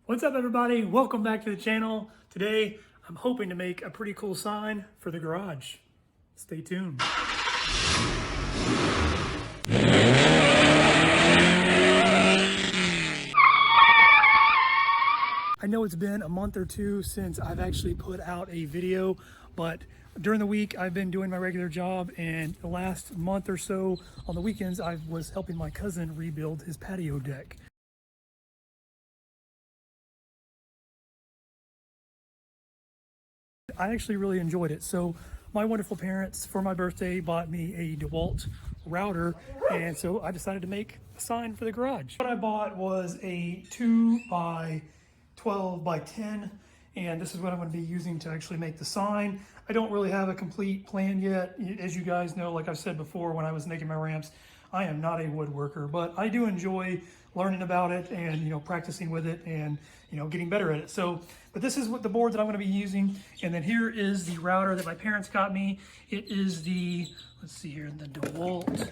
What's up, everybody? Welcome back to the channel. Today, I'm hoping to make a pretty cool sign for the garage. Stay tuned. I know it's been a month or two since I've actually put out a video, but during the week I've been doing my regular job, and the last month or so on the weekends I was helping my cousin rebuild his patio deck. I actually really enjoyed it. So my wonderful parents, for my birthday, bought me a DeWalt router, and so I decided to make a sign for the garage. What I bought was a 2 by 12 by 10, and this is what I'm going to be using to actually make the sign. I don't really have a complete plan yet. As you guys know, like I've said before when I was making my ramps, I am not a woodworker, but I do enjoy learning about it and, practicing with it and, getting better at it. So, but this is what the board that I'm going to be using. And then here is the router that my parents got me. It is the, let's see here, the DeWalt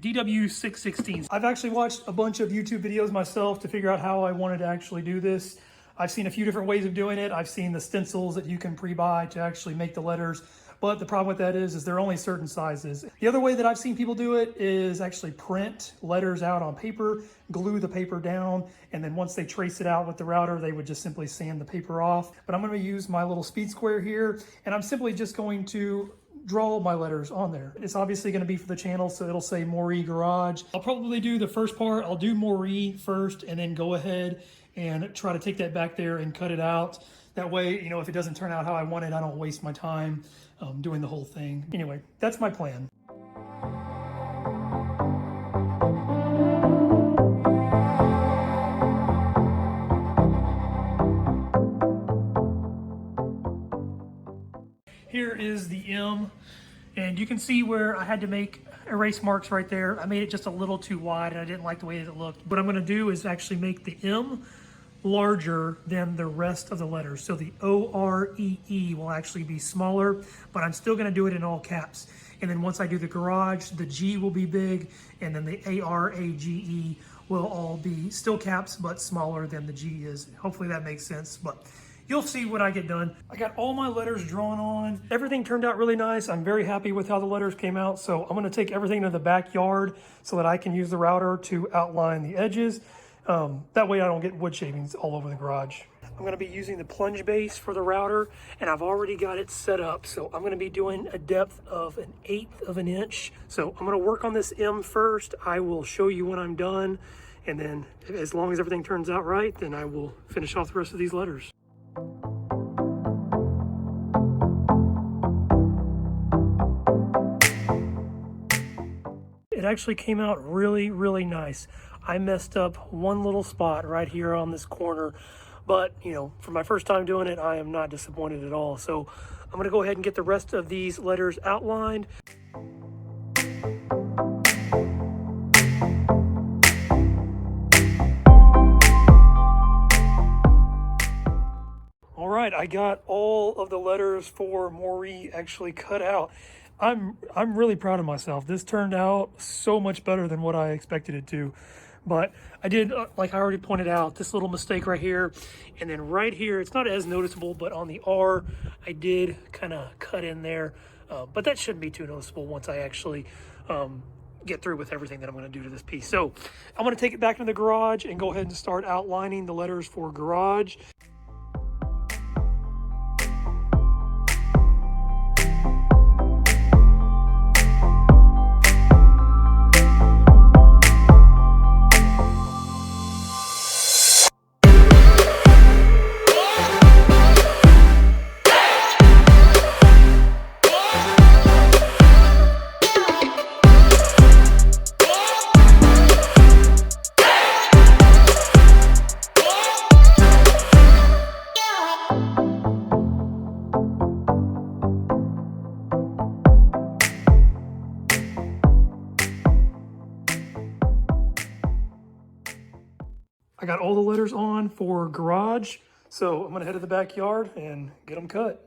DW616. I've actually watched a bunch of YouTube videos myself to figure out how I wanted to actually do this. I've seen a few different ways of doing it. I've seen the stencils that you can pre-buy to actually make the letters. But the problem with that is they're only certain sizes. The other way that I've seen people do it is actually print letters out on paper, glue the paper down, and then once they trace it out with the router, they would just simply sand the paper off. But I'm going to use my little speed square here, and I'm simply just going to draw my letters on there. It's obviously going to be for the channel, so it'll say Maury Garage. I'll probably do the first part. I'll do Maury first, and then go ahead and try to take that back there and cut it out. That way, if it doesn't turn out how I want it, I don't waste my time doing the whole thing. Anyway, that's my plan. Here is the M, and you can see where I had to make erase marks right there. I made it just a little too wide and I didn't like the way that it looked. What I'm going to do is actually make the M larger than the rest of the letters. So the O-R-E-E will actually be smaller, but I'm still going to do it in all caps. And then once I do the garage, the G will be big, and then the A-R-A-G-E will all be still caps, but smaller than the G is. Hopefully that makes sense, but you'll see when I get done. I got all my letters drawn on. Everything turned out really nice. I'm very happy with how the letters came out. So I'm gonna take everything to the backyard so that I can use the router to outline the edges. That way I don't get wood shavings all over the garage. I'm gonna be using the plunge base for the router, and I've already got it set up. So I'm gonna be doing a depth of 1/8 of an inch. So I'm gonna work on this M first. I will show you when I'm done. And then as long as everything turns out right, then I will finish off the rest of these letters. It actually came out really, really nice. I messed up one little spot right here on this corner, but for my first time doing it, I am not disappointed at all. So I'm gonna go ahead and get the rest of these letters outlined. All right, I got all of the letters for Maury actually cut out. I'm really proud of myself. This turned out so much better than what I expected it to. But I did, like I already pointed out, this little mistake right here. And then right here, it's not as noticeable, but on the R, I did kind of cut in there. But that shouldn't be too noticeable once I actually get through with everything that I'm going to do to this piece. So I'm going to take it back into the garage and go ahead and start outlining the letters for garage. I got all the letters on for garage, so I'm gonna head to the backyard and get them cut.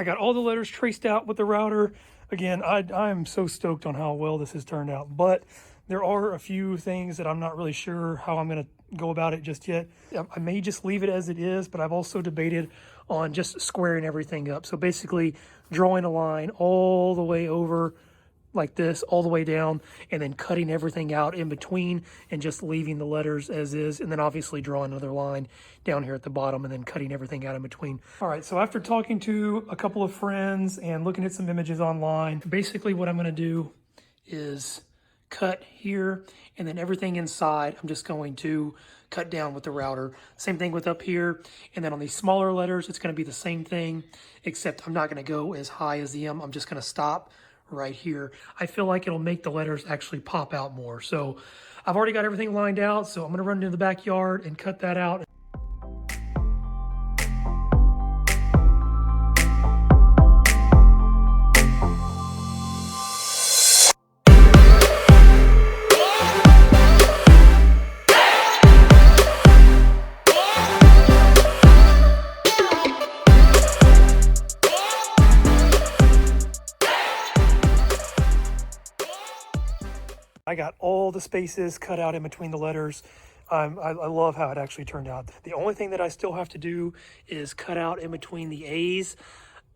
I got all the letters traced out with the router. Again, I'm so stoked on how well this has turned out, but there are a few things that I'm not really sure how I'm going to go about it just yet. I may just leave it as it is, but I've also debated on just squaring everything up. So basically drawing a line all the way over like this, all the way down, and then cutting everything out in between and just leaving the letters as is, and then obviously drawing another line down here at the bottom and then cutting everything out in between. All right, so after talking to a couple of friends and looking at some images online, basically what I'm going to do is cut here, and then everything inside I'm just going to cut down with the router. Same thing with up here, and then on these smaller letters it's going to be the same thing, except I'm not going to go as high as the M. I'm just going to stop right here. I feel like it'll make the letters actually pop out more. So I've already got everything lined out, so I'm going to run into the backyard and cut that out. I got all the spaces cut out in between the letters. I love how it actually turned out. The only thing that I still have to do is cut out in between the A's.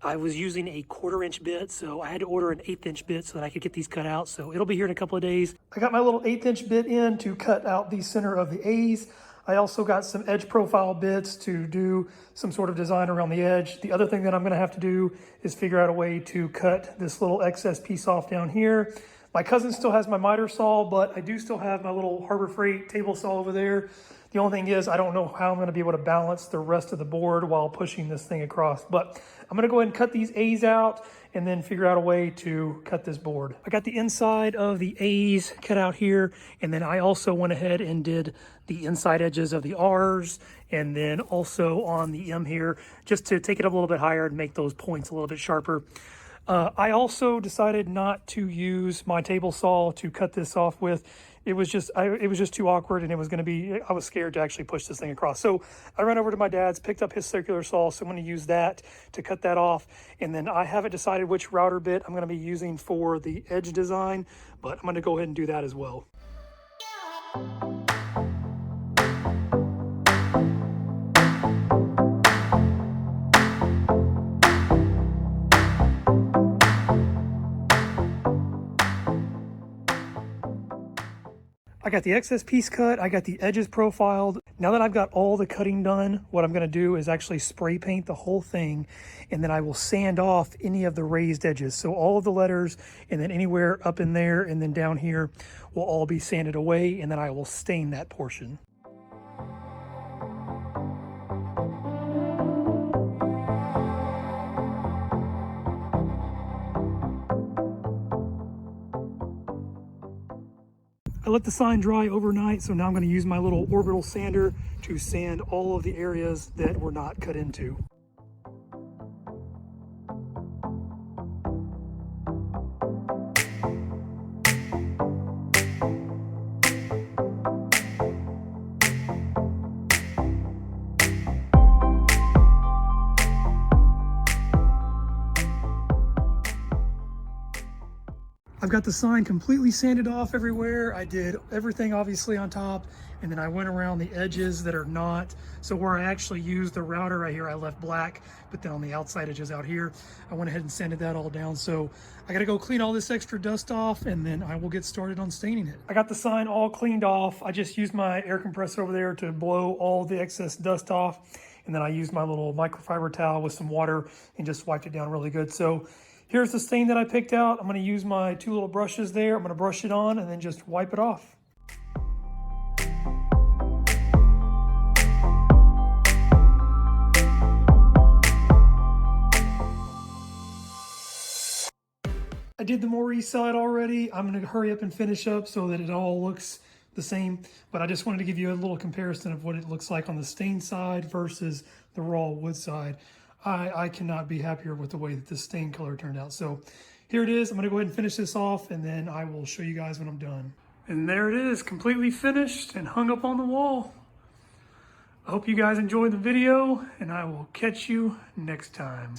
I was using a 1/4-inch bit, so I had to order an 1/8-inch bit so that I could get these cut out. So it'll be here in a couple of days. I got my little 1/8-inch bit in to cut out the center of the A's. I also got some edge profile bits to do some sort of design around the edge. The other thing that I'm going to have to do is figure out a way to cut this little excess piece off down here. My cousin still has my miter saw, but I do still have my little Harbor Freight table saw over there. The only thing is I don't know how I'm going to be able to balance the rest of the board while pushing this thing across. But I'm going to go ahead and cut these A's out and then figure out a way to cut this board. I got the inside of the A's cut out here, and then I also went ahead and did the inside edges of the R's, and then also on the M here, just to take it up a little bit higher and make those points a little bit sharper. I also decided not to use my table saw to cut this off with. It was just too awkward, and I was scared to actually push this thing across. So I ran over to my dad's, picked up his circular saw, so I'm going to use that to cut that off. And then I haven't decided which router bit I'm going to be using for the edge design, but I'm going to go ahead and do that as well. I got the excess piece cut, I got the edges profiled. Now that I've got all the cutting done, what I'm gonna do is actually spray paint the whole thing, and then I will sand off any of the raised edges. So all of the letters, and then anywhere up in there and then down here will all be sanded away, and then I will stain that portion. I let the sign dry overnight, so now I'm going to use my little orbital sander to sand all of the areas that were not cut into. I've got the sign completely sanded off everywhere. I did everything obviously on top, and then I went around the edges that are not. So where I actually used the router right here, I left black, but then on the outside edges out here, I went ahead and sanded that all down. So I gotta go clean all this extra dust off, and then I will get started on staining it. I got the sign all cleaned off. I just used my air compressor over there to blow all the excess dust off. And then I used my little microfiber towel with some water and just wiped it down really good. So here's the stain that I picked out. I'm going to use my two little brushes there. I'm going to brush it on and then just wipe it off. I did the Maurice side already. I'm going to hurry up and finish up so that it all looks the same, but I just wanted to give you a little comparison of what it looks like on the stain side versus the raw wood side. I cannot be happier with the way that this stain color turned out. So here it is. I'm gonna go ahead and finish this off, and then I will show you guys when I'm done. And there it is, completely finished and hung up on the wall. I hope you guys enjoyed the video, and I will catch you next time.